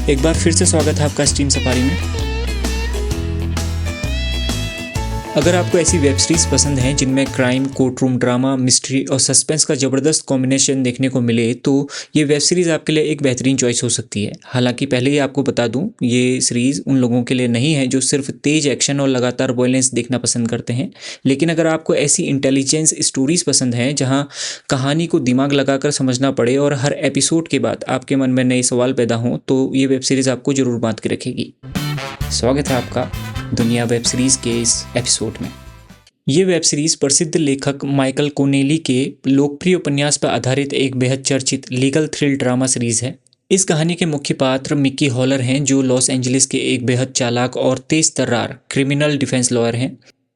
एक बार फिर से स्वागत है आपका स्ट्रीम सफारी में। अगर आपको ऐसी वेब सीरीज पसंद हैं जिनमें crime, court room drama, mystery और सस्पेंस का ज़बरदस्त कॉम्बिनेशन देखने को मिले तो ये वेब सीरीज़ आपके लिए एक बेहतरीन चॉइस हो सकती है। हालांकि पहले ही आपको बता दूं, ये सीरीज़ उन लोगों के लिए नहीं है जो सिर्फ तेज एक्शन और लगातार वायलेंस देखना पसंद करते हैं। लेकिन अगर आपको ऐसी इंटेलिजेंस स्टोरीज़ पसंद हैं जहाँ कहानी को दिमाग लगाकर समझना पड़े और हर एपिसोड के बाद आपके मन में नए सवाल पैदा हों, तो ये वेब सीरीज़ आपको ज़रूर बांध के रखेगी। स्वागत है आपका दुनिया वेब सीरीज़ के इस एपिसोड में। ये वेब सीरीज़ प्रसिद्ध लेखक माइकल कोनेली के लोकप्रिय उपन्यास पर आधारित एक बेहद चर्चित लीगल थ्रिल ड्रामा सीरीज़ है। इस कहानी के मुख्य पात्र मिकी हॉलर हैं, जो लॉस एंजलिस के एक बेहद चालाक और तेज तर्रार क्रिमिनल डिफेंस लॉयर हैं।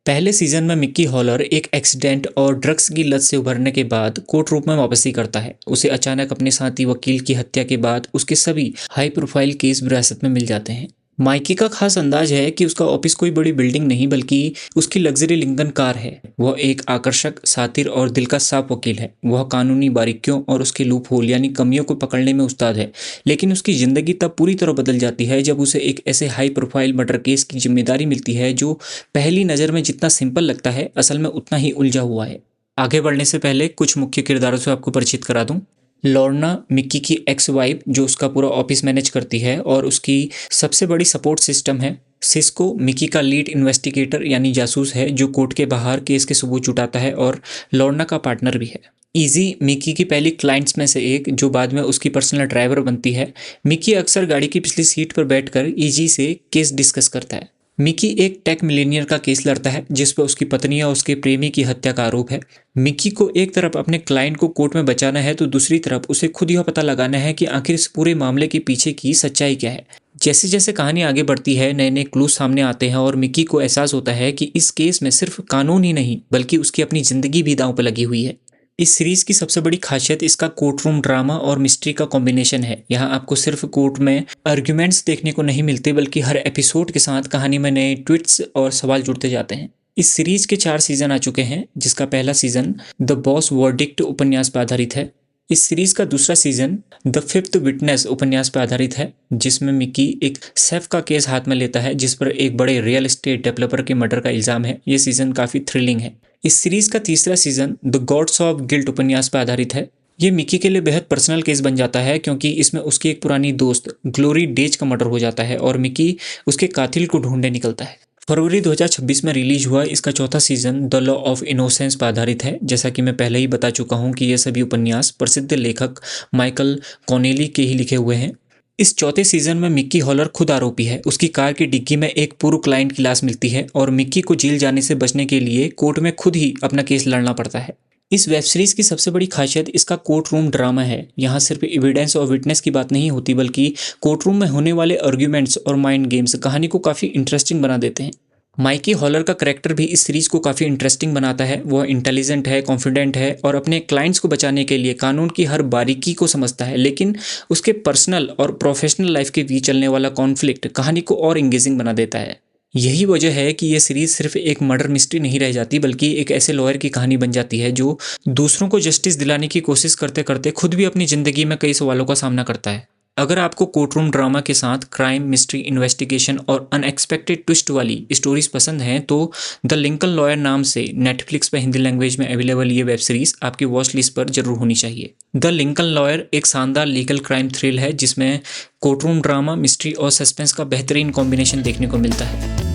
पहले सीजन में मिकी हॉलर एक एक्सीडेंट और ड्रग्स की लत से उभरने के बाद कोर्ट रूम में वापसी करता है। उसे अचानक अपने साथी वकील की हत्या के बाद उसके सभी हाई प्रोफाइल केस विरासत में मिल जाते हैं। माइकी का खास अंदाज है कि उसका ऑफिस कोई बड़ी बिल्डिंग नहीं बल्कि उसकी लग्जरी लिंकन कार है। वह एक आकर्षक, सातिर और दिल का साफ वकील है। वह कानूनी बारीकियों और उसके लूप होल यानी कमियों को पकड़ने में उस्ताद है। लेकिन उसकी ज़िंदगी तब पूरी तरह बदल जाती है जब उसे एक ऐसे हाई प्रोफाइल मर्डर केस की जिम्मेदारी मिलती है जो पहली नज़र में जितना सिंपल लगता है, असल में उतना ही उलझा हुआ है। आगे बढ़ने से पहले कुछ मुख्य किरदारों से आपको परिचित करा दूं। लॉर्ना मिक्की की एक्स वाइफ जो उसका पूरा ऑफिस मैनेज करती है और उसकी सबसे बड़ी सपोर्ट सिस्टम है। सिस्को मिक्की का लीड इन्वेस्टिगेटर यानी जासूस है जो कोर्ट के बाहर केस के सबूत जुटाता है और लॉर्ना का पार्टनर भी है। इजी मिक्की की पहली क्लाइंट्स में से एक जो बाद में उसकी पर्सनल ड्राइवर बनती है। मिक्की अक्सर गाड़ी की पिछली सीट पर बैठकर इजी से केस डिस्कस करता है। मिकी एक टेक मिलेनियर का केस लड़ता है जिस पर उसकी पत्नी और उसके प्रेमी की हत्या का आरोप है। मिकी को एक तरफ अपने क्लाइंट को कोर्ट में बचाना है तो दूसरी तरफ उसे खुद यह पता लगाना है कि आखिर इस पूरे मामले के पीछे की सच्चाई क्या है। जैसे जैसे कहानी आगे बढ़ती है, नए नए क्लूज सामने आते हैं और मिकी को एहसास होता है कि इस केस में सिर्फ कानून ही नहीं बल्कि उसकी अपनी जिंदगी भी दांव पर लगी हुई है। इस सीरीज की सबसे बड़ी खासियत इसका कोर्ट रूम ड्रामा और मिस्ट्री का कॉम्बिनेशन है। यहाँ आपको सिर्फ कोर्ट में आर्ग्यूमेंट्स देखने को नहीं मिलते बल्कि हर एपिसोड के साथ कहानी में नए ट्विस्ट्स और सवाल जुड़ते जाते हैं। इस सीरीज के 4 सीजन आ चुके हैं, जिसका पहला सीजन द बॉस वर्डिक्ट उपन्यास पर आधारित है। इस सीरीज का दूसरा सीजन द फिफ्थ विटनेस उपन्यास पर आधारित है, जिसमें मिकी एक सेफ का केस हाथ में लेता है जिस पर एक बड़े रियल एस्टेट डेवलपर के मर्डर का इल्जाम है। ये सीजन काफी थ्रिलिंग है। इस सीरीज का तीसरा season the gods of guilt उपन्यास पर आधारित है। ये मिकी के लिए बेहद पर्सनल केस बन जाता है क्योंकि इसमें उसकी एक पुरानी दोस्त ग्लोरी डेज का मर्डर हो जाता है और मिकी उसके कातिल को ढूंढने निकलता है। फरवरी 2026 में रिलीज हुआ इसका चौथा season the law of innocence पर आधारित है। जैसा कि मैं पहले ही बता चुका हूँ कि ये सभी उपन्यास प्रसिद्ध लेखक माइकल कॉनेली के ही लिखे हुए हैं। इस चौथे सीजन में मिक्की हॉलर खुद आरोपी है। उसकी कार की डिग्गी में एक पूर्व क्लाइंट की लाश मिलती है और मिक्की को जेल जाने से बचने के लिए कोर्ट में खुद ही अपना केस लड़ना पड़ता है। इस वेब सीरीज की सबसे बड़ी खासियत इसका कोर्ट रूम ड्रामा है। यहाँ सिर्फ एविडेंस और विटनेस की बात नहीं होती बल्कि कोर्ट रूम में होने वाले आर्ग्यूमेंट्स और माइंड गेम्स कहानी को काफ़ी इंटरेस्टिंग बना देते हैं। माइकी हॉलर का करैक्टर भी इस सीरीज को काफ़ी इंटरेस्टिंग बनाता है। वह इंटेलिजेंट है, कॉन्फिडेंट है और अपने क्लाइंट्स को बचाने के लिए कानून की हर बारीकी को समझता है। लेकिन उसके पर्सनल और प्रोफेशनल लाइफ के बीच चलने वाला कॉन्फ्लिक्ट कहानी को और इंगेजिंग बना देता है। यही वजह है कि यह सीरीज सिर्फ एक मर्डर मिस्ट्री नहीं रह जाती बल्कि एक ऐसे लॉयर की कहानी बन जाती है जो दूसरों को जस्टिस दिलाने की कोशिश करते करते खुद भी अपनी जिंदगी में कई सवालों का सामना करता है। अगर आपको कोर्ट रूम ड्रामा के साथ क्राइम, मिस्ट्री, इन्वेस्टिगेशन और अनएक्सपेक्टेड ट्विस्ट वाली स्टोरीज पसंद हैं तो द लिंकन लॉयर नाम से नेटफ्लिक्स पर हिंदी लैंग्वेज में अवेलेबल ये वेब सीरीज आपकी वॉच लिस्ट पर जरूर होनी चाहिए। द लिंकन लॉयर एक शानदार लीगल क्राइम थ्रिल है जिसमें कोर्ट रूम ड्रामा, मिस्ट्री और सस्पेंस का बेहतरीन कॉम्बिनेशन देखने को मिलता है।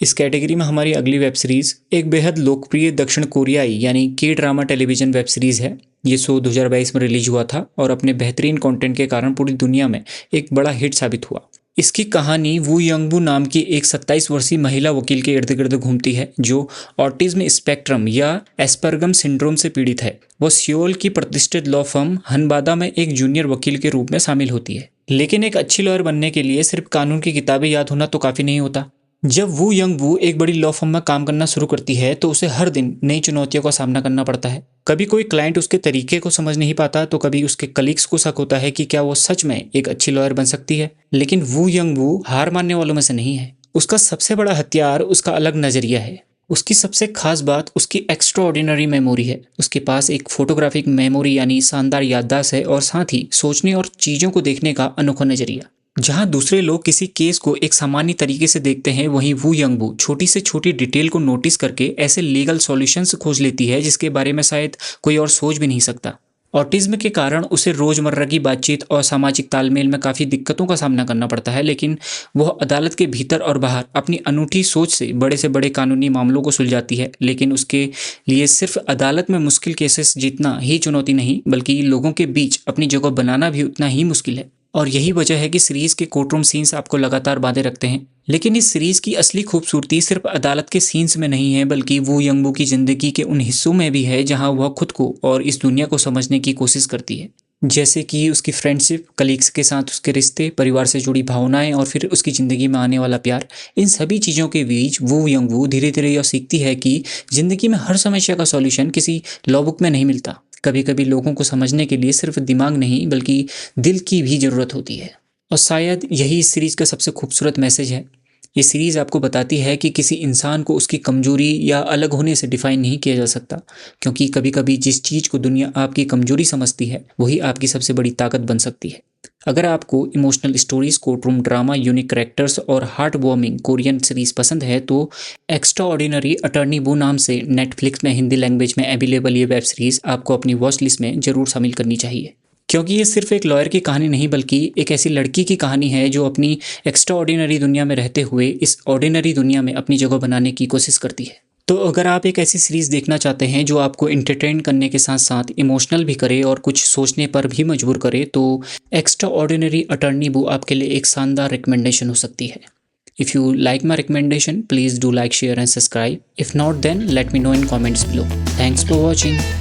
इस कैटेगरी में हमारी अगली वेब सीरीज एक बेहद लोकप्रिय दक्षिण कोरियाई यानी के ड्रामा टेलीविजन वेब सीरीज है। ये शो 2022 में रिलीज हुआ था और अपने बेहतरीन कंटेंट के कारण पूरी दुनिया में एक बड़ा हिट साबित हुआ। इसकी कहानी वू यंगबू नाम की एक 27 वर्षीय महिला वकील के इर्द गिर्द घूमती है जो ऑटिज्म स्पेक्ट्रम या एस्पर्गम सिंड्रोम से पीड़ित है। वह सियोल की प्रतिष्ठित लॉ फर्म हनबादा में एक जूनियर वकील के रूप में शामिल होती है। लेकिन एक अच्छी लॉयर बनने के लिए सिर्फ कानून की किताबें याद होना तो काफ़ी नहीं होता। जब वू यंग वू एक बड़ी लॉ फर्म में काम करना शुरू करती है तो उसे हर दिन नई चुनौतियों का सामना करना पड़ता है। कभी कोई क्लाइंट उसके तरीके को समझ नहीं पाता तो कभी उसके कलीग्स को शक होता है कि क्या वो सच में एक अच्छी लॉयर बन सकती है। लेकिन वू यंग वू हार मानने वालों में से नहीं है। उसका सबसे बड़ा हथियार उसका अलग नजरिया है। उसकी सबसे खास बात उसकी एक्स्ट्रा ऑर्डिनरी मेमोरी है। उसके पास एक फोटोग्राफिक मेमोरी यानी शानदार याददाश्त है और साथ ही सोचने और चीज़ों को देखने का अनोखा नजरिया। जहां दूसरे लोग किसी केस को एक सामान्य तरीके से देखते हैं, वहीं वू यंग वू छोटी से छोटी डिटेल को नोटिस करके ऐसे लीगल सॉल्यूशंस खोज लेती है जिसके बारे में शायद कोई और सोच भी नहीं सकता। ऑटिज्म के कारण उसे रोजमर्रा की बातचीत और सामाजिक तालमेल में काफ़ी दिक्कतों का सामना करना पड़ता है, लेकिन वह अदालत के भीतर और बाहर अपनी अनूठी सोच से बड़े कानूनी मामलों को सुलझाती है। लेकिन उसके लिए सिर्फ अदालत में मुश्किल केसेस जीतना ही चुनौती नहीं, बल्कि लोगों के बीच अपनी जगह बनाना भी उतना ही मुश्किल है। और यही वजह है कि सीरीज के कोर्टरूम सीन्स आपको लगातार बांधे रखते हैं। लेकिन इस सीरीज की असली खूबसूरती सिर्फ अदालत के सीन्स में नहीं है, बल्कि वू यंग वू की जिंदगी के उन हिस्सों में भी है जहां वह खुद को और इस दुनिया को समझने की कोशिश करती है। जैसे कि उसकी फ्रेंडशिप, कलीग्स के साथ उसके रिश्ते, परिवार से जुड़ी भावनाएं और फिर उसकी ज़िंदगी में आने वाला प्यार। इन सभी चीज़ों के बीच वू यंग वू धीरे धीरे यह सीखती है कि ज़िंदगी में हर समस्या का सॉल्यूशन किसी लॉ बुक में नहीं मिलता। कभी कभी लोगों को समझने के लिए सिर्फ दिमाग नहीं बल्कि दिल की भी ज़रूरत होती है। और शायद यही इस सीरीज़ का सबसे खूबसूरत मैसेज है। ये सीरीज़ आपको बताती है कि किसी इंसान को उसकी कमजोरी या अलग होने से डिफाइन नहीं किया जा सकता, क्योंकि कभी कभी जिस चीज़ को दुनिया आपकी कमजोरी समझती है वही आपकी सबसे बड़ी ताकत बन सकती है। अगर आपको emotional stories, courtroom drama, unique characters और हार्ट वार्मिंग कोरियन सीरीज पसंद है तो एक्स्ट्रा ऑर्डिनरी अटर्नी बू नाम से नेटफ्लिक्स में हिंदी लैंग्वेज में अवेलेबल ये वेब सीरीज़ आपको अपनी वॉच लिस्ट में ज़रूर शामिल करनी चाहिए। क्योंकि ये सिर्फ एक लॉयर की कहानी नहीं बल्कि एक ऐसी लड़की की कहानी है जो अपनी एक्स्ट्रा ऑर्डिनरी दुनिया में रहते हुए इस ऑर्डिनरी दुनिया में अपनी जगह बनाने की कोशिश करती है। तो अगर आप एक ऐसी सीरीज़ देखना चाहते हैं जो आपको इंटरटेन करने के साथ साथ इमोशनल भी करे और कुछ सोचने पर भी मजबूर करे, तो एक्स्ट्रा ऑर्डिनरी अटर्नी बू आपके लिए एक शानदार रिकमेंडेशन हो सकती है। If you like my recommendation, please do like, share and subscribe. If not, then let me know in comments below. Thanks for watching.